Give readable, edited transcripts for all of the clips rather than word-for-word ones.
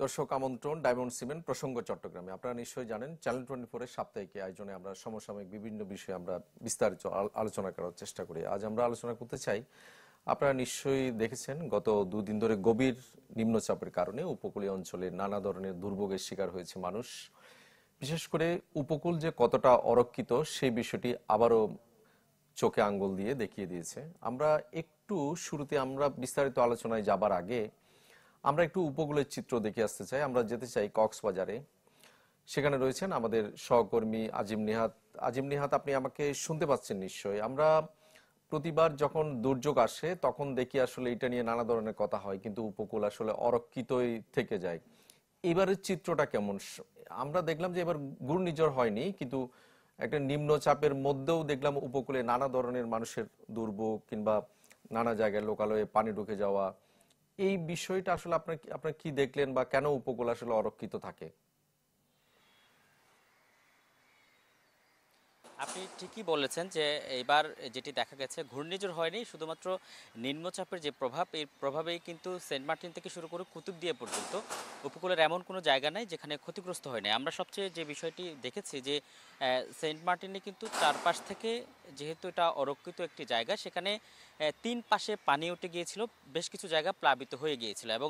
দর্শক আমন্ত্রণ diamond cement প্রসঙ্গ চট্টগ্রামে। আপনারা নিশ্চয়ই জানেন চ্যানেল 24 এর সাপ্তাহিক আয়োজনে আমরা সমসাময়িক বিভিন্ন বিষয়ে আমরা বিস্তারিত আলোচনা করার চেষ্টা করি। আজ আমরা আলোচনা করতে চাই, আপনারা নিশ্চয়ই দেখেছেন গত দুদিন ধরে গভীর নিম্নচাপের কারণে উপকূলীয় অঞ্চলে নানা ধরনের দুর্ভোগের শিকার হয়েছে মানুষ। বিশেষ করে উপকূল যে কতটা অরক্ষিত সেই বিষয়টি আবারও চোখে আঙ্গুল দিয়ে দেখিয়ে দিয়েছে। আমরা একটু শুরুতে আমরা বিস্তারিত আলোচনায় যাবার আগে আমরা একটু উপকূলের চিত্র দেখে আসতে চাই। আমরা যেতে চাই কক্সবাজারে। সেখানে রয়েছেন আমাদের সহকর্মী আজিম নিহাত। আজিম নিহাত, আপনি আমাকে শুনতে পাচ্ছেন নিশ্চয়ই? আমরা প্রতিবার যখন দুর্যোগ আসে তখন দেখি আসলে এটা নিয়ে নানা ধরনের কথা হয়, কিন্তু উপকূল আসলে অরক্ষিতই থেকে যায়। এবারের চিত্রটা কেমন? আমরা দেখলাম যে এবার ঘূর্ণিঝড় হয়নি, কিন্তু একটা নিম্নচাপের মধ্যেও দেখলাম উপকূলে নানা ধরনের মানুষের দুর্ভোগ কিংবা নানা জায়গায় লোকালয়ে পানি ঢুকে যাওয়া। এই বিষয়টা আসলে আপনার কি দেখলেন, বা কেন উপকূল আসলে অরক্ষিত থাকে? আপনি ঠিকই বলেছেন যে এবার যেটি দেখা গেছে ঘূর্ণিঝড় হয়নি, শুধুমাত্র নিম্নচাপের যে প্রভাব, এই প্রভাবেই কিন্তু সেন্ট মার্টিন থেকে শুরু করে কুতুবদিয়া পর্যন্ত উপকূলের এমন কোনো জায়গা নাই যেখানে ক্ষতিগ্রস্ত হয়নি। আমরা সবচেয়ে যে বিষয়টি দেখেছি যে সেন্ট মার্টিনে কিন্তু চারপাশ থেকে, যেহেতু এটা অরক্ষিত একটি জায়গা, সেখানে তিন পাশে পানি উঠে গিয়েছিল, বেশ কিছু জায়গা প্লাবিত হয়ে গিয়েছিল এবং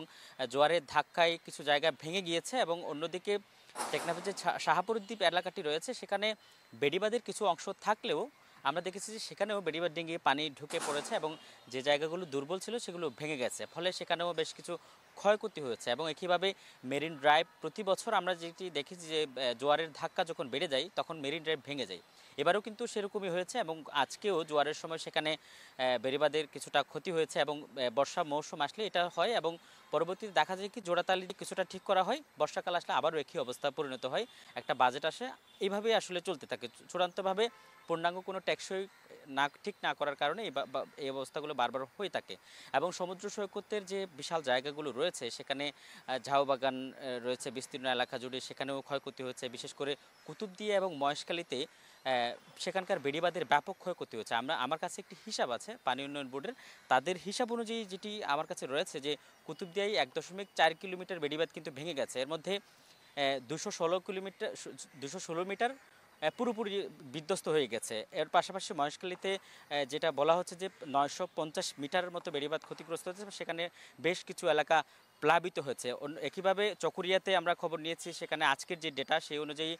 জোয়ারের ধাক্কায় কিছু জায়গা ভেঙে গিয়েছে। এবং অন্যদিকে টেকনাফের যে শাহাপুর দ্বীপ এলাকাটি রয়েছে, সেখানে বেড়িবাঁধের কিছু অংশ থাকলেও আমরা দেখেছি যে সেখানেও বেড়িবাঁধ ডিঙিয়ে পানি ঢুকে পড়েছে এবং যে জায়গাগুলো দুর্বল ছিল সেগুলো ভেঙে গেছে, ফলে সেখানেও বেশ কিছু ক্ষয়ক্ষতি হয়েছে। এবং একইভাবে মেরিন ড্রাইভ, প্রতি বছর আমরা যেটি দেখেছি যে জোয়ারের ধাক্কা যখন বেড়ে যায় তখন মেরিন ড্রাইভ ভেঙে যায়। এবারেও কিন্তু সেরকমই হয়েছে এবং আজকেও জোয়ারের সময় সেখানে বেড়িবাঁধের কিছুটা ক্ষতি হয়েছে এবং বর্ষা মৌসুম আসলে এটা হয় এবং পরবর্তীতে দেখা যায় কি জোড়াতালি কিছুটা ঠিক করা হয়, বর্ষাকাল আসলে আবারও একই অবস্থা পরিণত হয়, একটা বাজেট আসে, এইভাবেই আসলে চলতে থাকে। চূড়ান্তভাবে পূর্ণাঙ্গ কোনো টেকসই ঠিক না করার কারণে এই অবস্থাগুলো বারবার হয়ে থাকে। এবং সমুদ্র সৈকতের যে বিশাল জায়গাগুলো রয়েছে, সেখানে ঝাউবাগান রয়েছে বিস্তীর্ণ এলাকা জুড়ে, সেখানেও ক্ষয়ক্ষতি হয়েছে। বিশেষ করে কুতুবদিয়া এবং মহেশখালীতে সেখানকার বেড়িবাঁধের ব্যাপক ক্ষয়ক্ষতি হচ্ছে। আমার কাছে একটি হিসাব আছে পানি উন্নয়ন বোর্ডের, তাদের হিসাব অনুযায়ী যেটি আমার কাছে রয়েছে, যে কুতুবদিয়ায় 1.4 কিলোমিটার বেড়িবাঁধ কিন্তু ভেঙে গেছে। এর মধ্যে 216 মিটার পুরোপুরি বিধ্বস্ত হয়ে গেছে। এর পাশাপাশি মহেশখালীতে যেটা বলা হচ্ছে যে 950 মিটারের মতো বেড়িবাঁধ ক্ষতিগ্রস্ত হয়েছে, সেখানে বেশ কিছু এলাকা প্লাবিত হয়েছে। একইভাবে চকরিয়াতে আমরা খবর নিয়েছি, সেখানে আজকের যে ডেটা সেই অনুযায়ী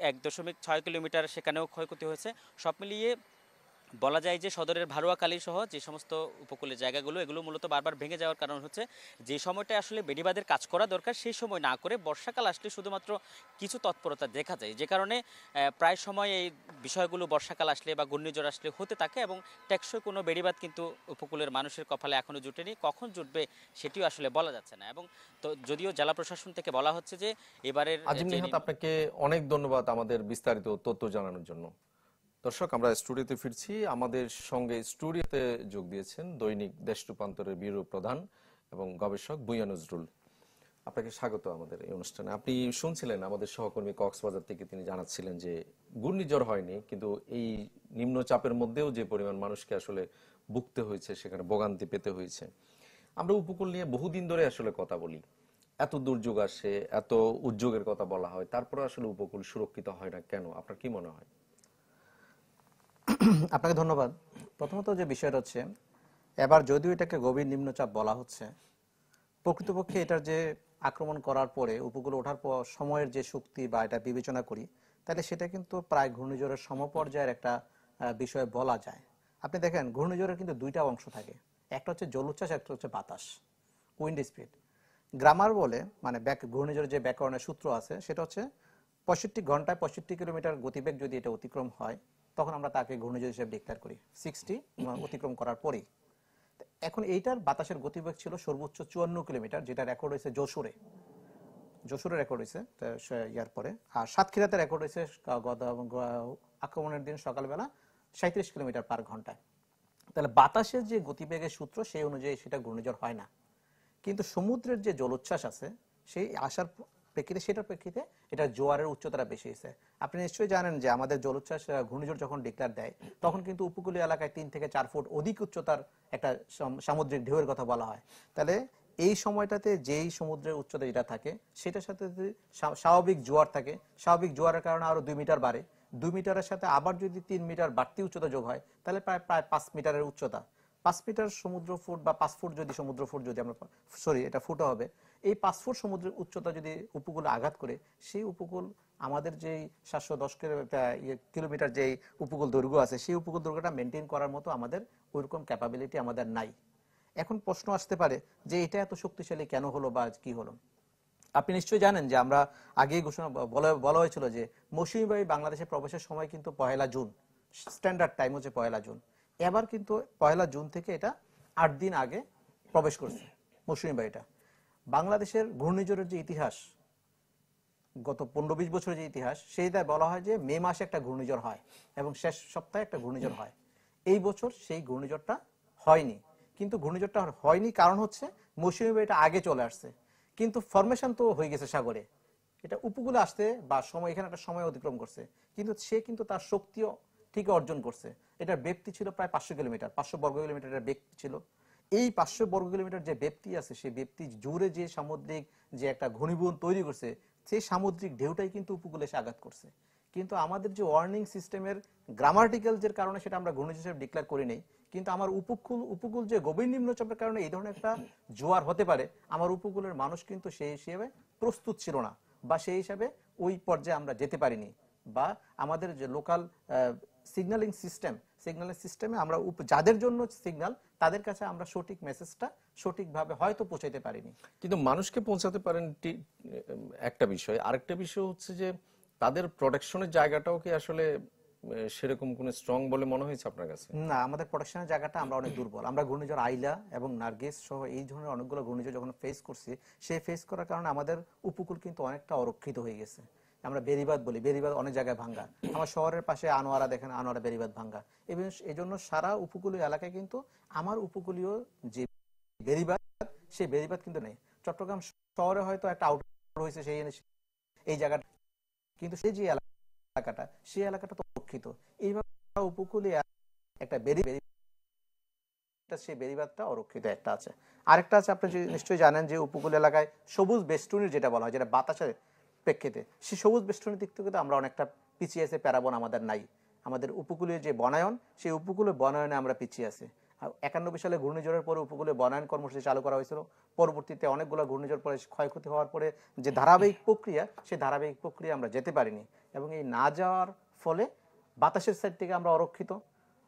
1.6 কিলোমিটার সেখানেও ক্ষয়ক্ষতি হয়েছে। সব মিলিয়ে বলা যায় যে সদরের ভারুয়াকালী সহ যে সমস্ত উপকূলের জায়গাগুলো, এগুলো মূলত বারবার ভেঙে যাওয়ার কারণ হচ্ছে যে সময়টা আসলে বেড়িবাঁধের কাজ করা দরকার সেই সময় না করে বর্ষাকাল আসলে শুধুমাত্র কিছু তৎপরতা দেখা যায়, যে কারণে প্রায় সময় এই বিষয়গুলো বর্ষাকাল আসলে বা ঘূর্ণিঝড় আসলে হতে থাকে এবং টেকসই কোনো বেড়িবাঁধ কিন্তু উপকূলের মানুষের কপালে এখনও জুটেনি। কখন জুটবে সেটিও আসলে বলা যাচ্ছে না। এবং তো যদিও জেলা প্রশাসন থেকে বলা হচ্ছে যে এবারের আজিম যে নিহাত, আপনাকে অনেক ধন্যবাদ আমাদের বিস্তারিত তথ্য জানানোর জন্য। দর্শক, আমরা স্টুডিওতে ফিরছি। আমাদের সঙ্গে স্টুডিওতে যোগ দিয়েছেন দৈনিক দেশ রূপান্তরের ব্যুরো প্রধান এবং গবেষক ভূঁইয়া নজরুল। আপনাকে স্বাগত আমাদের এই অনুষ্ঠানে। আপনি শুনছিলেন আমাদের সহকর্মী কক্সবাজার থেকে, তিনি জানাচ্ছিলেন যে ঘূর্ণিঝড় হয়নি, কিন্তু এই নিম্নচাপের মধ্যেও যে পরিমাণ মানুষকে আসলে ভুগতে হয়েছে, সেখানে ভোগান্তি পেতে হয়েছে। আমরা উপকূল নিয়ে বহুদিন ধরে আসলে কথা বলি, এত দুর্যোগ আসে, এত উদ্যোগের কথা বলা হয়, তারপরে আসলে উপকূল সুরক্ষিত হয় না কেন? আপনার কি মনে হয়? আপনাকে ধন্যবাদ। প্রথমত যে বিষয়টা হচ্ছে, এবার যদিও এটাকে গভীর নিম্নচাপ বলা হচ্ছে, প্রকৃতপক্ষে এটার যে আক্রমণ করার পরে উপকূলে ওঠার পর সময়ের যে শক্তি বা এটা বিবেচনা করি, তাহলে সেটা কিন্তু প্রায় ঘূর্ণিঝড়ের সমপর্যায়ের একটা বিষয় বলা যায়। আপনি দেখেন ঘূর্ণিঝড়ের কিন্তু দুইটা অংশ থাকে, একটা হচ্ছে জলোচ্ছ্বাস, একটা হচ্ছে বাতাস, উইন্ড স্পিড। গ্রামার বলে, মানে ঘূর্ণিঝড়ের যে ব্যাকরণের সূত্র আছে, সেটা হচ্ছে 65 ঘন্টায় 65 কিলোমিটার গতিবেগ যদি এটা অতিক্রম হয়, তখন আমরা তাকে ঘূর্ণিঝড় হিসেবে ডিক্লেয়ার করি 60 অতিক্রম করার পরেই। এখন এইটার বাতাসের গতিবেগ ছিল সর্বোচ্চ 54 কিলোমিটার, যেটা রেকর্ড হয়েছে যশোরে রেকর্ড হয়েছে ইয়ার পরে। আর সাতক্ষীরাতে রেকর্ড হয়েছে আক্রমণের দিন সকালবেলা 37 কিলোমিটার/ঘন্টায়। তাহলে বাতাসের যে গতিবেগের সূত্র সেই অনুযায়ী সেটা ঘূর্ণিঝড় হয় না। কিন্তু সমুদ্রের যে জলোচ্ছ্বাস আছে, সেই আসার প্রেক্ষিতে, সেটার প্রেক্ষিতে এটা জোয়ারের উচ্চতাটা বেশি হয়েছে। আপনি নিশ্চয়ই জানেন যে আমাদের জলোচ্ছ্বাস ঘূর্ণিঝড় যখন ডিক্লেয়ার দেয়, তখন কিন্তু উপকূলীয় এলাকায় 3 থেকে 4 ফুট অধিক উচ্চতার একটা সামুদ্রিক ঢেউয়ের কথা বলা হয়। তাহলে এই সময়টাতে যেই সমুদ্রের উচ্চতা যেটা থাকে সেটার সাথে যদি স্বাভাবিক জোয়ার থাকে, স্বাভাবিক জোয়ারের কারণে আরো 2 মিটার বাড়ে, 2 মিটারের সাথে আবার যদি 3 মিটার বাড়তি উচ্চতা যোগ হয় তাহলে প্রায় প্রায় 5 মিটারের উচ্চতা। 5 মিটার সমুদ্র ফুট বা 5 ফুট যদি সমুদ্র ফুট যদি আমরা, সরি এটা ফুটও হবে, এই 5 ফুট সমুদ্রের উচ্চতা যদি উপকূলে আঘাত করে, সেই উপকূল আমাদের যেই 710 কিলোমিটার যেই উপকূল দৈর্ঘ্য আছে সেই উপকূল দৈর্ঘ্যটা মেনটেন করার মতো আমাদের ওইরকম ক্যাপাবিলিটি আমাদের নাই। এখন প্রশ্ন আসতে পারে যে এটা এত শক্তিশালী কেন হলো বা কি হলো। আপনি নিশ্চয়ই জানেন যে আমরা আগেই ঘোষণা বলা হয়েছিল যে মৌসুমী বায়ু বাংলাদেশে প্রবেশের সময় কিন্তু 1 জুন, স্ট্যান্ডার্ড টাইম হচ্ছে 1 জুন। এবার কিন্তু 1 জুন থেকে এটা 8 দিন আগে প্রবেশ করছে মৌসুমী বায়ুটা। বাংলাদেশের ঘূর্ণিঝড়ের যে ইতিহাস, গত 15-20 বছরের যে ইতিহাস, সেইটাই বলা হয় যে মে মাসে একটা ঘূর্ণিঝড় হয় এবং শেষ সপ্তাহে একটা ঘূর্ণিঝড় হয়। এই বছর সেই ঘূর্ণিঝড়টা হয়নি। কিন্তু ঘূর্ণিঝড়টা হয়নি কারণ হচ্ছে মৌসুমী বায়ুটা আগে চলে আসছে, কিন্তু ফরমেশন তো হয়ে গেছে সাগরে, এটা উপকূলে আসতে বা সময় এখানে একটা সময় অতিক্রম করছে, কিন্তু সে কিন্তু তার শক্তিও ঠিক অর্জন করছে। এটার ব্যাপ্তি ছিল প্রায় 500 কিলোমিটার, 500 বর্গ কিলোমিটারের ব্যাপ্তি ছিল। এই 500 বর্গ কিলোমিটার যে ব্যাপ্তি আছে, সেই ব্যাপ্তি জুড়ে যে সামুদ্রিক যে একটা ঘনীভবন তৈরি করছে, সেই সামুদ্রিক ঢেউটাই কিন্তু উপকূলে এসে আঘাত করছে। কিন্তু আমাদের যে ওয়ার্নিং সিস্টেমের গ্রামাটিক্যাল যে কারণে সেটা আমরা ঘূর্ণিঝড় হিসেবে ডিক্লেয়ার করি নাই, কিন্তু আমার উপকূল যে গভীর নিম্নচাপের কারণে এই ধরনের একটা জোয়ার হতে পারে, আমার উপকূলের মানুষ কিন্তু সেই হিসেবে প্রস্তুত ছিল না, বা সেই হিসাবে ওই পর্যায়ে আমরা যেতে পারিনি, বা আমাদের যে লোকাল সিগন্যালিং সিস্টেমে আমরা যাদের জন্য সিগন্যাল, তাদের কাছে আমরা সঠিক মেসেজটা সঠিকভাবে হয়তো পৌঁছাইতে পারিনি। কিন্তু মানুষকে পৌঁছাতে পারেন একটা বিষয়, আরেকটা বিষয় হচ্ছে যে তাদের প্রোটেকশনের জায়গাটাও কি আসলে সেরকম কোন স্ট্রং বলে মনে হয়েছে আপনার কাছে? না, আমাদের প্রোটেকশনের জায়গাটা আমরা অনেক দুর্বল। আমরা ঘূর্ণিঝড় আইলা এবং নার্গিস সহ এই ধরনের অনেকগুলো ঘূর্ণিঝড় যখন ফেস করছি, সেই ফেস করার কারণে আমাদের উপকূল কিন্তু অনেকটা অরক্ষিত হয়ে গেছে। আমরা বেড়িবাঁধ বলি, বেড়িবাঁধ অনেক জায়গায় ভাঙ্গা। আমার শহরের পাশে আনোয়ারা দেখেন, আনোয়ারা বেড়িবাঁধ ভাঙ্গা। এবং এই জন্য সারা উপকূলীয় এলাকায় কিন্তু আমার উপকূলীয় যে বেড়িবাঁধ, সেই বেড়িবাঁধ কিন্তু নেই। চট্টগ্রাম শহরে হয়তো একটা আউট হয়েছে সেই এই জায়গাটা, কিন্তু সেই যে এলাকাটা, সেই এলাকাটা তো রক্ষিত। এইভাবে উপকূলীয় একটা সেই বেড়িবাঁধটা অরক্ষিত একটা আছে। আরেকটা আছে, আপনি নিশ্চয়ই জানেন যে উপকূল এলাকায় সবুজ বেষ্টনীর যেটা বলা হয়, যেটা বাতাসের প্রেক্ষিতে, সেই সবুজ বেষ্টনীর দিক থেকে আমরা অনেকটা পিছিয়ে আছে। প্যারাবন আমাদের নাই। আমাদের উপকূলীয় যে বনায়ন, সেই উপকূলীয় বনায়নে আমরা পিছিয়ে আছি। 91 সালে ঘূর্ণিঝড়ের পরে উপকূলীয় বনায়ন কর্মসূচি চালু করা হয়েছিল। পরবর্তীতে অনেকগুলো ঘূর্ণিঝড় পরে ক্ষয়ক্ষতি হওয়ার পরে যে ধারাবাহিক প্রক্রিয়া, সেই ধারাবাহিক প্রক্রিয়া আমরা যেতে পারিনি, এবং এই না যাওয়ার ফলে বাতাসের সাইড থেকে আমরা অরক্ষিত।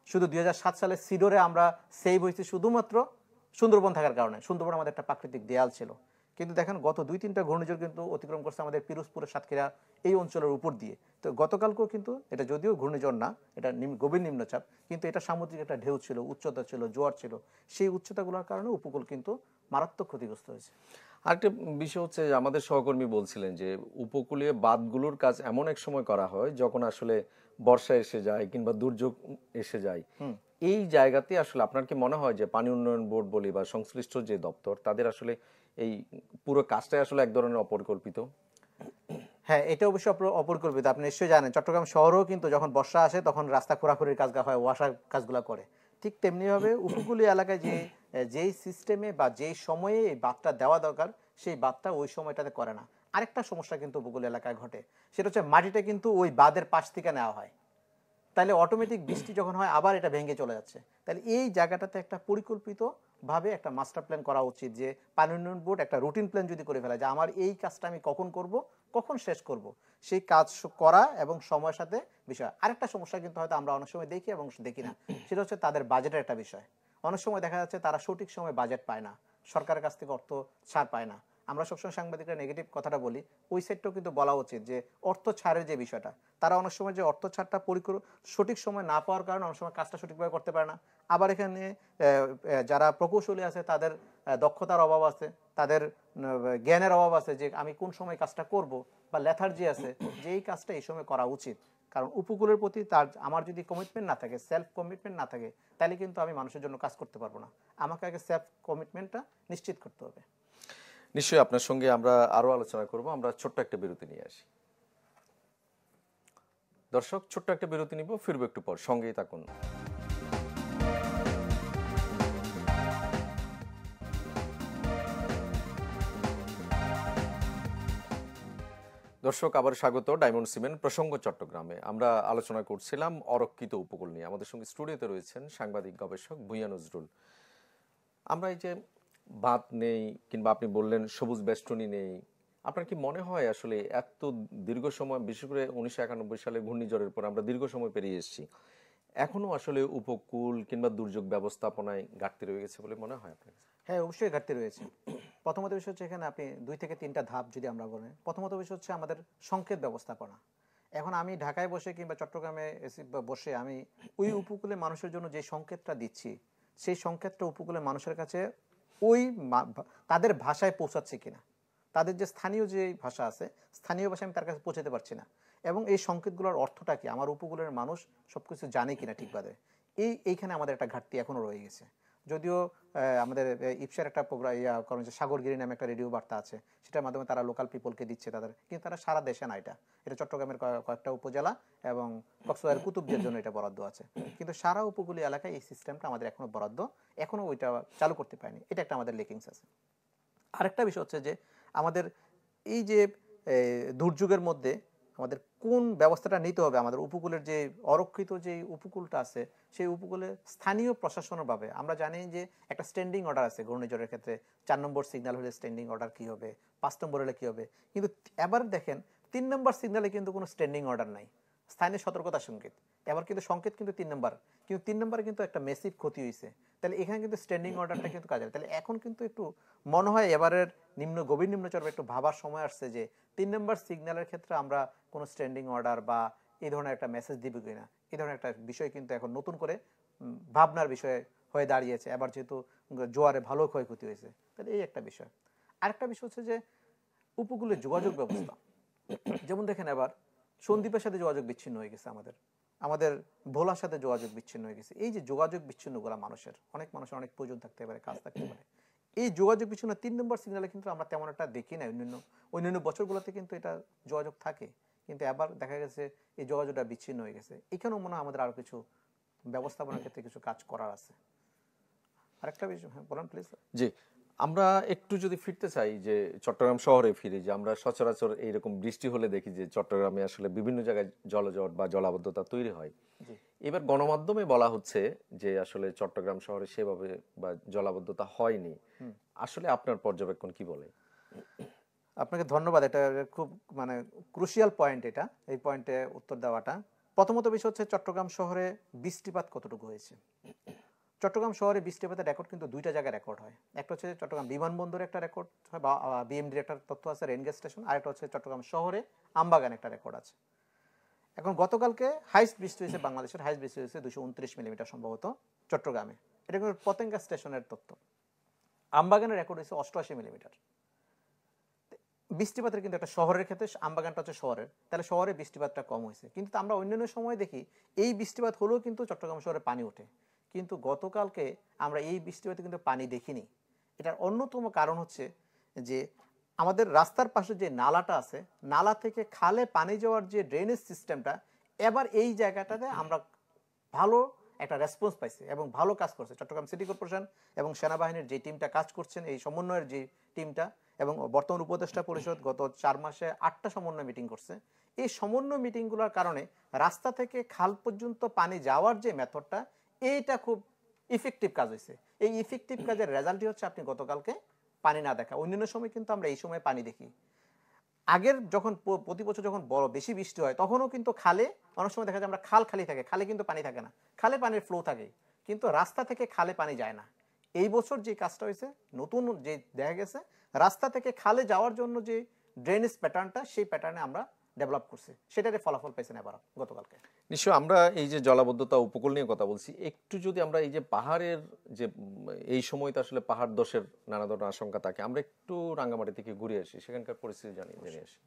শুধু 2007 সালে সিডোরে আমরা সেভ হয়েছি শুধুমাত্র সুন্দরবন থাকার কারণে। সুন্দরবন আমাদের একটা প্রাকৃতিক দেয়াল ছিল। কিন্তু দেখেন গত 2-3টা ঘূর্ণিঝড় কিন্তু অতিক্রম করছে আমাদের পিরোজপুরের সাতক্ষীরা এই অঞ্চলের উপর দিয়ে। তো গতকালকেও কিন্তু এটা যদিও ঘূর্ণিঝড় না, এটা গভীর নিম্নচাপ, কিন্তু এটা সামুদ্রিক একটা ঢেউ ছিল, উচ্চতা ছিল, জোয়ার ছিল। সেই উচ্চতাগুলোর কারণে উপকূল কিন্তু মারাত্মক ক্ষতিগ্রস্ত হয়েছে। আরেকটা বিষয় হচ্ছে যে আমাদের সহকর্মী বলছিলেন যে উপকূলীয় বাঁধগুলোর কাজ এমন এক সময় করা হয় যখন আসলে বর্ষা এসে যায় কিংবা দুর্যোগ এসে যায়। এই জায়গাতে আসলে আপনার কি মনে হয় যে পানি উন্নয়ন বোর্ড বলি বা সংশ্লিষ্ট যে দপ্তর, তাদের আসলে এই পুরো কাজটাই আসলে এক ধরনের অপরিকল্পিত? হ্যাঁ, এটা অবশ্যই অপরিকল্পিত। আপনি নিশ্চয়ই জানেন চট্টগ্রাম শহরেও কিন্তু যখন বর্ষা আসে তখন রাস্তা খোঁড়াখুড়ির কাজ হয়, ওয়াসার কাজগুলো করে। ঠিক তেমনিভাবে উপকূলীয় এলাকায় যেই সিস্টেমে বা যেই সময়ে এই বাঁধটা দেওয়া দরকার, সেই বাঁধটা ওই সময়টাতে করে না। আরেকটা সমস্যা কিন্তু উপকূলীয় এলাকায় ঘটে, সেটা হচ্ছে মাটিটা কিন্তু ওই বাঁধের পাশ থেকে নেওয়া হয়। তাহলে অটোমেটিক বৃষ্টি যখন হয় আবার এটা ভেঙে চলে যাচ্ছে। তাহলে এই জায়গাটাতে একটা পরিকল্পিতভাবে একটা মাস্টার প্ল্যান করা উচিত, যে পানি উন্নয়ন বোর্ড একটা রুটিন প্ল্যান যদি করে ফেলে যে আমার এই কাজটা আমি কখন করব, কখন শেষ করব, সেই কাজ করা এবং সময়ের সাথে বিষয়। আরেকটা সমস্যা কিন্তু হয়তো আমরা অনেক সময় দেখি এবং দেখি না, সেটা হচ্ছে তাদের বাজেটের একটা বিষয়। অনেক সময় দেখা যাচ্ছে তারা সঠিক সময় বাজেট পায় না, সরকারের কাছ থেকে অর্থ ছাড় পায় না। আমরা সবসময় সাংবাদিকরা নেগেটিভ কথাটা বলি, ওই সাইডটাও কিন্তু বলা উচিত যে অর্থ ছাড়ের যে বিষয়টা, তারা অনেক সময় যে অর্থ ছাড়টা সঠিক সময় না পাওয়ার কারণে অনেক সময় কাজটা সঠিকভাবে করতে পারে না। আবার এখানে যারা প্রকৌশলী আছে তাদের দক্ষতার অভাব আছে, তাদের জ্ঞানের অভাব আছে যে আমি কোন সময় কাজটা করব, বা লেথার্জি আছে যে এই কাজটা এই সময় করা উচিত। কারণ উপকূলের প্রতি আমার যদি কমিটমেন্ট না থাকে, সেলফ কমিটমেন্ট না থাকে, তাহলে কিন্তু আমি মানুষের জন্য কাজ করতে পারবো না। আমাকে আগে সেলফ কমিটমেন্টটা নিশ্চিত করতে হবে। নিশ্চয়ই আপনার সঙ্গে আমরা আরো আলোচনা করব। আমরা ছোট্ট একটা বিরতি নিয়ে আসি। দর্শক, ছোট্ট একটা বিরতি নিব, ফিরবো একটু পর, সঙ্গেই থাকুন। দর্শক আবার স্বাগত ডায়মন্ড সিমেন্ট প্রসঙ্গ চট্টগ্রামে। আমরা আলোচনা করছিলাম অরক্ষিত উপকূল নিয়ে। আমাদের সঙ্গে স্টুডিওতে রয়েছেন সাংবাদিক গবেষক ভূঁইয়া নজরুল। আমরা এই যে বাঁধ নেই কিংবা আপনি বললেন সবুজ বেষ্টনী নেই, আপনার কি মনে হয় আসলে এত দীর্ঘ সময়, বিশেষ করে 1991 সালে ঘূর্ণিঝড়ের পর আমরা দীর্ঘ সময় পেরিয়ে এসেছি, এখনো আসলে উপকূল কিংবা দুর্যোগ ব্যবস্থাপনায় ঘাটতি রয়ে গেছে বলে মনে হয় আপনার? হ্যাঁ, অবশ্যই ঘাটতি রয়েছে। প্রথমত বিষয় হচ্ছে এখানে আপনি 2 থেকে 3টা ধাপ যদি আমরা বলেন, প্রথমত বিষয় হচ্ছে আমাদের সংকেত ব্যবস্থাপনা। এখন আমি ঢাকায় বসে কিংবা চট্টগ্রামে বসে আমি ওই উপকূলে মানুষের জন্য যে সংকেতটা দিচ্ছি, সেই সংকেতটা উপকূলের মানুষের কাছে ওই তাদের ভাষায় পৌঁছাচ্ছে কিনা, তাদের যে স্থানীয় যে ভাষা আছে, স্থানীয় ভাষায় আমি তার কাছে পৌঁছাতে পারছি না, এবং এই সংকেতগুলোর অর্থটা কি আমার উপকূলের মানুষ সবকিছু জানে কিনা ঠিকভাবে, এইখানে আমাদের একটা ঘাটতি এখনো রয়ে গেছে। যদিও আমাদের ইপসার একটা প্রোগ্রাম করেন যে সাগরগিরি নামে একটা রেডিও বার্তা আছে, সেটার মাধ্যমে তারা লোকাল পিপলকে দিচ্ছে তাদের, কিন্তু তারা সারা দেশে না, এটা চট্টগ্রামের কয়েকটা উপজেলা এবং কক্সবাজার কুতুবদের জন্য এটা বরাদ্দ আছে, কিন্তু সারা উপকূলীয় এলাকায় এই সিস্টেমটা আমাদের এখনো বরাদ্দ, এখনো ওইটা চালু করতে পারেনি। এটা একটা আমাদের লেকিংস আছে। আরেকটা বিষয় হচ্ছে যে আমাদের এই যে দুর্যোগের মধ্যে আমাদের কোন ব্যবস্থাটা নিতে হবে, আমাদের উপকূলের যে অরক্ষিত যে উপকূলটা আছে, সেই উপকূলে স্থানীয় প্রশাসনের ভাবে আমরা জানি যে একটা স্ট্যান্ডিং অর্ডার আছে ঘূর্ণিঝড়ের ক্ষেত্রে। 4 নম্বর সিগন্যাল হলে স্ট্যান্ডিং অর্ডার কী হবে, 5 নম্বর হলে কী হবে, কিন্তু এবার দেখেন 3 নম্বর সিগন্যালে কিন্তু কোনো স্ট্যান্ডিং অর্ডার নাই, স্থানীয় সতর্কতা সংকেত। এবার কিন্তু সংকেত কিন্তু 3 নম্বর, কিন্তু 3 নম্বরে কিন্তু একটা মেসিভ ক্ষতি হয়েছে। তাহলে এখানে কিন্তু স্ট্যান্ডিং অর্ডারটা কিন্তু কাজে, তাহলে এখন কিন্তু একটু মনে হয় এবারের গভীর নিম্নচাপে একটু ভাবার সময় আসছে যে 3 নম্বর সিগন্যালের ক্ষেত্রে আমরা কোনো স্ট্যান্ডিং অর্ডার বা এই ধরনের একটা মেসেজ দিব কিনা, এই ধরনের একটা বিষয় কিন্তু এখন নতুন করে ভাবনার বিষয় হয়ে দাঁড়িয়েছে। এবার যেহেতু জোয়ারে ভালো ক্ষয়ক্ষতি হয়েছে, তাহলে এই একটা বিষয়। আরেকটা বিষয় হচ্ছে যে উপকূলের যোগাযোগ ব্যবস্থা। যেমন দেখেন এবার সন্দ্বীপের সাথে যোগাযোগ বিচ্ছিন্ন হয়ে গেছে, আমাদের আমাদের ভোলার সাথে যোগাযোগ বিচ্ছিন্ন হয়ে গেছে। এই যে যোগাযোগ বিচ্ছিন্ন করা মানুষের অনেক প্রয়োজন থাকতে পারে, কাজ থাকতে পারে, এই যোগাযোগ বিচ্ছিন্ন 3 নম্বর সিগন্যালে কিন্তু আমরা তেমন একটা দেখি না। অন্যান্য বছরগুলোতে কিন্তু এটা যোগাযোগ থাকে, কিন্তু এবার দেখা গেছে এই যোগাযোগটা বিচ্ছিন্ন হয়ে গেছে। এখানেও মনে হয় আমাদের আরো কিছু ব্যবস্থাপনার ক্ষেত্রে কিছু কাজ করার আছে। আরেকটা বিষয়, হ্যাঁ বলেন প্লিজ। জি, আমরা একটু যদি ফিরতে চাই যে চট্টগ্রাম শহরে ফিরি, যে আমরা সচরাচর এইরকম বৃষ্টি হলে দেখি যে চট্টগ্রামে আসলে বিভিন্ন জায়গায় জলজট বা জলাবদ্ধতা তৈরি হয়। এবার গণমাধ্যমে বলা হচ্ছে যে আসলে চট্টগ্রাম শহরে সেভাবে বা জলাবদ্ধতা হয়নি। আসলে আপনার পর্যবেক্ষণ কি বলে? আপনাকে ধন্যবাদ, এটা খুব মানে ক্রুশিয়াল পয়েন্ট, এটা এই পয়েন্টে উত্তর দেওয়াটা। প্রথমত বিষয় হচ্ছে চট্টগ্রাম শহরে বৃষ্টিপাত কতটুকু হয়েছে। চট্টগ্রাম শহরে বৃষ্টিপাতের রেকর্ড কিন্তু 2টা জায়গায় রেকর্ড হয়। একটা হচ্ছে চট্টগ্রাম বিমানবন্দরে একটা রেকর্ড হয় বা বিএমডির একটা তথ্য আছে, রেন গ্যাস স্টেশন। আর একটা হচ্ছে চট্টগ্রাম শহরে আমবাগান একটা রেকর্ড আছে। এখন গতকালকে হাইস্ট বৃষ্টি হয়েছে, বাংলাদেশের হাইস্ট বৃষ্টি হয়েছে 229 মিলিমিটার সম্ভবত চট্টগ্রামে। এটা কিন্তু পতেঙ্গা স্টেশনের তথ্য। আমবাগানের রেকর্ড হয়েছে 88 মিলিমিটার। বৃষ্টিপাতের কিন্তু একটা শহরের ক্ষেত্রে, আমবাগানটা হচ্ছে শহরের, তাহলে শহরে বৃষ্টিপাতটা কম হয়েছে। কিন্তু আমরা অন্যান্য সময় দেখি এই বৃষ্টিপাত হলেও কিন্তু চট্টগ্রাম শহরে পানি ওঠে, কিন্তু গতকালকে আমরা এই বৃষ্টিপাতে কিন্তু পানি দেখিনি। এটার অন্যতম কারণ হচ্ছে যে আমাদের রাস্তার পাশে যে নালাটা আছে, নালা থেকে খালে পানি যাওয়ার যে ড্রেনেজ সিস্টেমটা, এবার এই জায়গাটাতে আমরা ভালো একটা রেসপন্স পাইছে এবং ভালো কাজ করছে চট্টগ্রাম সিটি কর্পোরেশন এবং সেনাবাহিনীর যে টিমটা কাজ করছেন, এই সমন্বয়ের যে টিমটা এবং বর্তমান উপদেষ্টা পরিষদ গত 4 মাসে 8টা সমন্বয় মিটিং করছে। এই সমন্বয় মিটিংগুলোর কারণে রাস্তা থেকে খাল পর্যন্ত পানি যাওয়ার যে মেথডটা, এইটা খুব ইফেক্টিভ কাজ হয়েছে। এই ইফেক্টিভ কাজের রেজাল্টই হচ্ছে আপনি গতকালকে পানি না দেখা। অন্যান্য সময় কিন্তু আমরা এই সময় পানি দেখি। আগের যখন প্রতি বছর যখন বড় বেশি বৃষ্টি হয়, তখনও কিন্তু খালে অনেক সময় দেখা যায় আমরা খাল খালি থাকে, খালে কিন্তু পানি থাকে না, খালে পানির ফ্লো থাকে, কিন্তু রাস্তা থেকে খালে পানি যায় না। এই বছর যে কাজটা হয়েছে, নতুন যে দেখা গেছে রাস্তা থেকে খালে যাওয়ার জন্য যে ড্রেনেজ প্যাটার্নটা, সেই প্যাটার্নে আমরা ডেভেলপ করছি, সেটারে ফলাফল পেয়েছেন এবার গতকালকে। নিশ্চয় আমরা এই যে জলাবদ্ধতা উপকূল নিয়ে কথা বলছি, একটু যদি আমরা এই যে পাহাড়ের যে এই সময় তো আসলে পাহাড় ধসের নানা ধরনের আশঙ্কা থাকে, আমরা একটু রাঙ্গামাটি থেকে ঘুরে আসি, সেখানকার পরিস্থিতি জেনে আসি।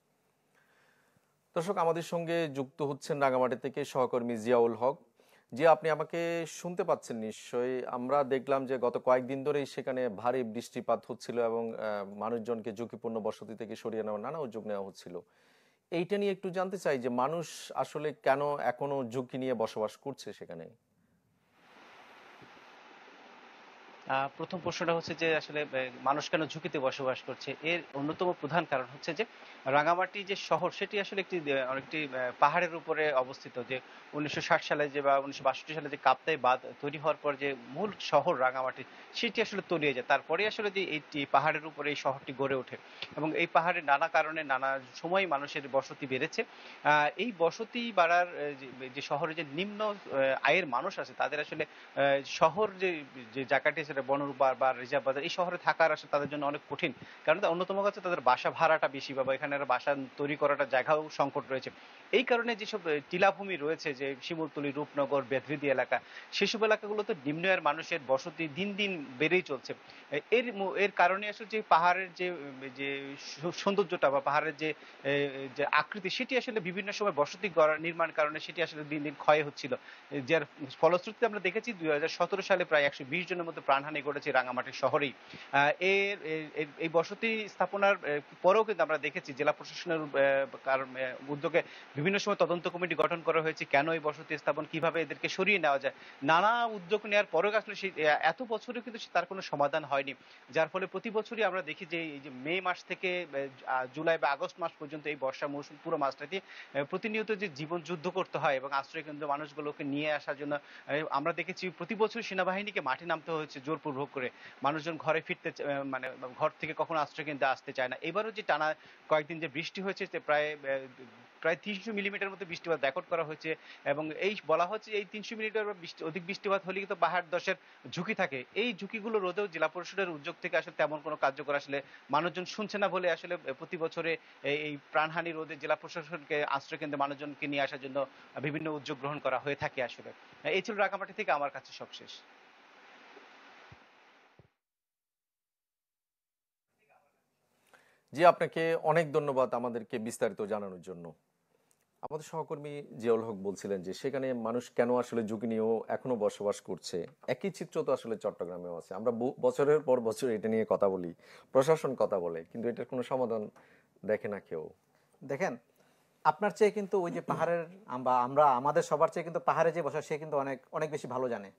দর্শক, আমাদের সঙ্গে যুক্ত হচ্ছেন রাঙ্গামাটি থেকে সহকর্মী জিয়াউল হক। জি, আপনি আমাকে শুনতে পাচ্ছেন নিশ্চয়ই? আমরা দেখলাম যে গত কয়েকদিন ধরেই সেখানে ভারী বৃষ্টিপাত হচ্ছিল এবং মানুষজনকে ঝুঁকিপূর্ণ বসতি থেকে সরিয়ে নেওয়ার নানা উদ্যোগ নেওয়া হচ্ছিল। এইটা নিয়ে একটু জানতে চাই যে মানুষ আসলে কেন এখনো ঝুঁকি নিয়ে বসবাস করছে সেখানে। প্রথম প্রশ্নটা হচ্ছে যে আসলে মানুষ কেন ঝুঁকিতে বসবাস করছে, এর অন্যতম প্রধান কারণ হচ্ছে যে রাঙামাটি যে শহর সেটি আসলে অনেকটি পাহাড়ের উপরে অবস্থিত। যে 1960 সালে যে বা 1962 সালে যে কাপ্তাই বাঁধ তৈরি হওয়ার পর যে মূল শহর রাঙামাটি সেটি আসলে তলিয়ে যায়, তারপরে আসলে যে এইটি পাহাড়ের উপরে এই শহরটি গড়ে ওঠে। এবং এই পাহাড়ে নানা কারণে নানা সময় মানুষের বসতি বেড়েছে। এই বসতি বাড়ার যে শহরে যে নিম্ন আয়ের মানুষ আছে তাদের আসলে শহর যে যে জায়গাটি সেটা বনরূপা বা রিজার্ভ বাজার এই শহরে থাকার আসলে তাদের জন্য অনেক কঠিন। কারণ অন্যতম হচ্ছে তাদের বাসা ভাড়াটা বেশি, বা এখানে বাসা তৈরি করাটা জায়গাও সংকট রয়েছে। এই কারণে যেসব টিলাভূমি রয়েছে, যে শিমুলতলি, রূপনগর, বেদভিদি এলাকা, সেসব এলাকাগুলোতে নিম্ন আয়ের মানুষের বসতি দিন দিন বেড়েই চলছে। এর কারণে আসলে যে পাহাড়ের যে যে সৌন্দর্যটা বা পাহাড়ের যে যে আকৃতি সেটি আসলে বিভিন্ন সময় বসতি নির্মাণ কারণে সেটি আসলে দিন দিন ক্ষয় হচ্ছিল। যার ফলশ্রুতিতে আমরা দেখেছি 2017 সালে প্রায় 120 জনের মতো প্রাণহানি ঘটেছে রাঙামাটি শহরেই। এই বসতি স্থাপনার পরেও কিন্তু আমরা দেখেছি জেলা প্রশাসনের উদ্যোগে বিভিন্ন সময় তদন্ত কমিটি গঠন করা হয়েছে, কেন এই বসতি স্থাপন, কিভাবে এদেরকে সরিয়ে নেওয়া যায়। নানা উদ্যোগ নেওয়ার পরেও আসলে এত বছরে কিন্তু তার কোনো সমাধান হয়নি। যার ফলে প্রতি বছরই আমরা দেখি যে এই যে মে মাস থেকে জুলাই বা আগস্ট মাস পর্যন্ত এই বর্ষা মৌসুম পুরো মাসটাতে প্রতিনিয়ত যে জীবন যুদ্ধ করতে হয় এবং আশ্রয় কেন্দ্র মানুষগুলোকে নিয়ে আসার জন্য আমরা দেখেছি প্রতি বছর সেনাবাহিনীকে মাঠে নামতে হয়েছে জোরপূর্বক করে। মানুষজন ঘরে ফিরতে মানে ঘর থেকে কখনো আশ্রয় কেন্দ্রে আসতে চায় না। এবারও যে টানা কয়েকদিন যে বৃষ্টি হয়েছে প্রায় প্রায় 300 মিলিমিটার মতো বৃষ্টিপাত রেকর্ড করা হয়েছে। এবং এই বলা হচ্ছে এই 300 মিলিমিটার অধিক বৃষ্টিপাত হলে কিন্তু পাহাড় ধসের ঝুঁকি থাকে। এই ঝুঁকিগুলো রোধেও জেলা পরিষদের উদ্যোগ থেকে আসলে তেমন কোনো কার্যকর আসলে মানুষজন শুনছে না বলে আসলে প্রতি বছরে এই প্রাণহানি রোধে জেলা প্রশাসনকে আশ্রয় কেন্দ্রে মানুষজনকে নিয়ে আসার জন্য বিভিন্ন উদ্যোগ গ্রহণ করা হয়ে থাকে আসলে। এই ছিল রাঙামাটি থেকে আমার কাছে সবশেষ। জি, আপনাকে অনেক ধন্যবাদ আমাদেরকে বিস্তারিত জানানোর জন্য। আমাদের সহকর্মী জিয়াউল হক বলছিলেন যে সেখানে মানুষ কেন আসলে ঝুঁকি নিয়েও এখনো বসবাস করছে। একই চিত্র তো আসলে চট্টগ্রামেও আছে। আমরা বছরের পর বছর এটা নিয়ে কথা বলি, প্রশাসন কথা বলে, কিন্তু এটার কোনো সমাধান দেখে না কেউ। দেখেন, আপনার চেয়ে কিন্তু ওই যে পাহাড়ের বা আমরা আমাদের সবার চেয়ে কিন্তু পাহাড়ে যে বসা সে কিন্তু অনেক অনেক বেশি ভালো জানে।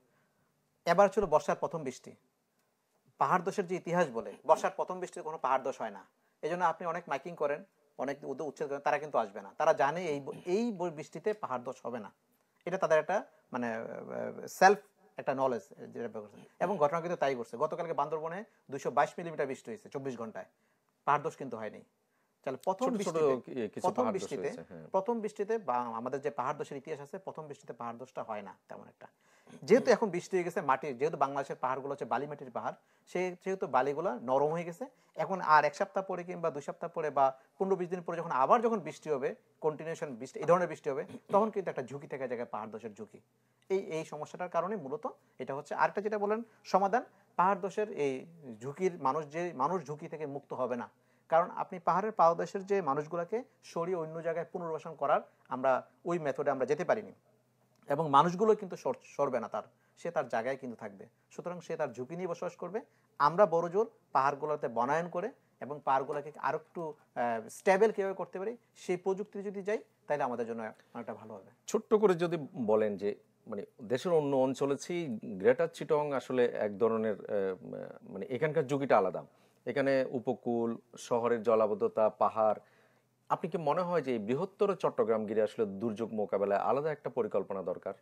এবার ছিল বর্ষার প্রথম বৃষ্টি। পাহাড় দোষের যে ইতিহাস বলে বর্ষার প্রথম বৃষ্টিতে কোনো পাহাড় দোষ হয় না। এই জন্য আপনি অনেক মাইকিং করেন, অনেক উচ্ছেদ করেন, তারা কিন্তু আসবে না। তারা জানে এই বৃষ্টিতে পাহাড় দোষ হবে না। এটা তাদের একটা মানে সেলফ একটা নলেজ যেটা ব্যবহার করছে। এবং ঘটনা কিন্তু তাই করছে। গতকালকে বান্দরবনে 222 মিলিমিটার বৃষ্টি হয়েছে 24 ঘন্টায়। পাহাড় দোষ কিন্তু হয়নি। তাহলে ছোট ছোট কিছু পাহাড় ধস হয়েছে। হ্যাঁ, প্রথম বৃষ্টিতে বা আমাদের যে পাহাড় দোষের ইতিহাস আছে, প্রথম বৃষ্টিতে পাহাড় দোষটা হয় না তেমন একটা। যেহেতু এখন বৃষ্টি হয়ে গেছে, মাটি যেহেতু বাংলাদেশের পাহাড়গুলো হচ্ছে বালি মাটির পাহাড়, সেহেতু বালিগুলো নরম হয়ে গেছে। এখন আর 1 সপ্তাহ পরে কিংবা 2 সপ্তাহ পরে বা 15-20 দিন পরে যখন বৃষ্টি হবে, কন্টিনিউশন বৃষ্টি এই ধরনের বৃষ্টি হবে, তখন কিন্তু একটা ঝুঁকি থেকে যায়, পাহাড় দোষের ঝুঁকি। এই সমস্যাটার কারণে মূলত এটা হচ্ছে। আরেকটা যেটা বলেন সমাধান, পাহাড় দোষের এই ঝুঁকির মানুষ ঝুঁকি থেকে মুক্ত হবে না। কারণ আপনি পাহাড়ের পাদদেশের যে মানুষগুলোকে সরিয়ে অন্য জায়গায় পুনর্বাসন করার আমরা ওই মেথডে আমরা যেতে পারিনি। এবং মানুষগুলো কিন্তু সরবে না, সে তার জায়গায় কিন্তু থাকবে। সুতরাং সে তার ঝুঁকি নিয়ে বসবাস করবে। আমরা বড় জোর পাহাড়গুলোতে বনায়ন করে এবং পাহাড়গুলোকে আরো একটু স্টেবল কিভাবে করতে পারি সেই প্রযুক্তি যদি যাই, তাহলে আমাদের জন্য অনেকটা ভালো হবে। ছোট্ট করে যদি বলেন যে মানে দেশের অন্য অঞ্চলে গ্রেটার চিটং আসলে এক ধরনের মানে এখানকার ঝুঁকিটা আলাদা। এখানে উপকূল, শহরের জলাবদ্ধতা, পাহাড়। আপনি কি মনে হয় যে এই বৃহত্তর চট্টগ্রাম ঘিরে আসলে দুর্যোগ মোকাবেলায় আলাদা একটা পরিকল্পনা দরকার?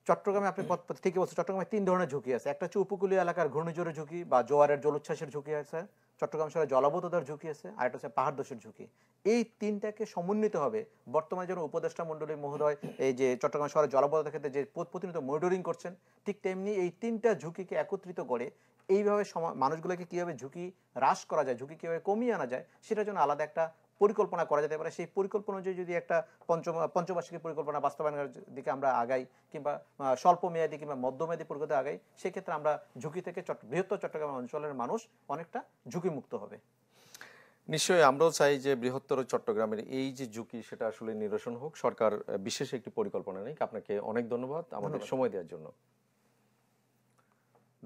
চট্টগ্রামে আপনি ঠিকই বলছেন, চট্টগ্রামে 3 ধরনের ঝুঁকি আছে। একটা হচ্ছে উপকূলীয় এলাকার ঘূর্ণিঝড়ের ঝুঁকি বা জোয়ারের জলোচ্ছ্বাসের ঝুঁকি আছে। চট্টগ্রাম শহরে জলাবদ্ধতার ঝুঁকি আছে। আর একটা হচ্ছে পাহাড় ধসের ঝুঁকি। এই তিনটাকে সমন্বিত হবে বর্তমানে যেন উপদেষ্টা মণ্ডলী মহোদয় এই যে চট্টগ্রাম শহরে জলাবদ্ধতার ক্ষেত্রে যে প্রতিনিয়ত মনিটরিং করছেন, ঠিক তেমনি এই তিনটা ঝুঁকিকে একত্রিত করে এইভাবে মানুষগুলোকে কীভাবে ঝুঁকি হ্রাস করা যায়, ঝুঁকি কীভাবে কমিয়ে আনা যায়, সেটার জন্য আলাদা একটা পরিকল্পনা করা যেতে পারে। সেই পরিকল্পনা অনুযায়ী যদি একটা পঞ্চবার্ষিকী পরিকল্পনা বাস্তবায়নের দিকে আমরা আগাই, কিংবা স্বল্প মেয়াদী কিংবা মধ্যমেয়াদী পরিকল্পনা আগাই, সেক্ষেত্রে আমরা ঝুঁকি থেকে বৃহত্তর চট্টগ্রাম অঞ্চলের মানুষ অনেকটা ঝুঁকিমুক্ত হবে। নিশ্চয়ই আমরাও চাই যে বৃহত্তর চট্টগ্রামের এই যে ঝুঁকি সেটা আসলে নিরসন হোক। সরকার বিশেষ একটি পরিকল্পনা নেই। আপনাকে অনেক ধন্যবাদ আমাদের সময় দেওয়ার জন্য।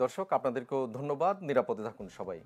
দর্শক, আপনাদেরকেও ধন্যবাদ। নিরাপদে থাকুন সবাই।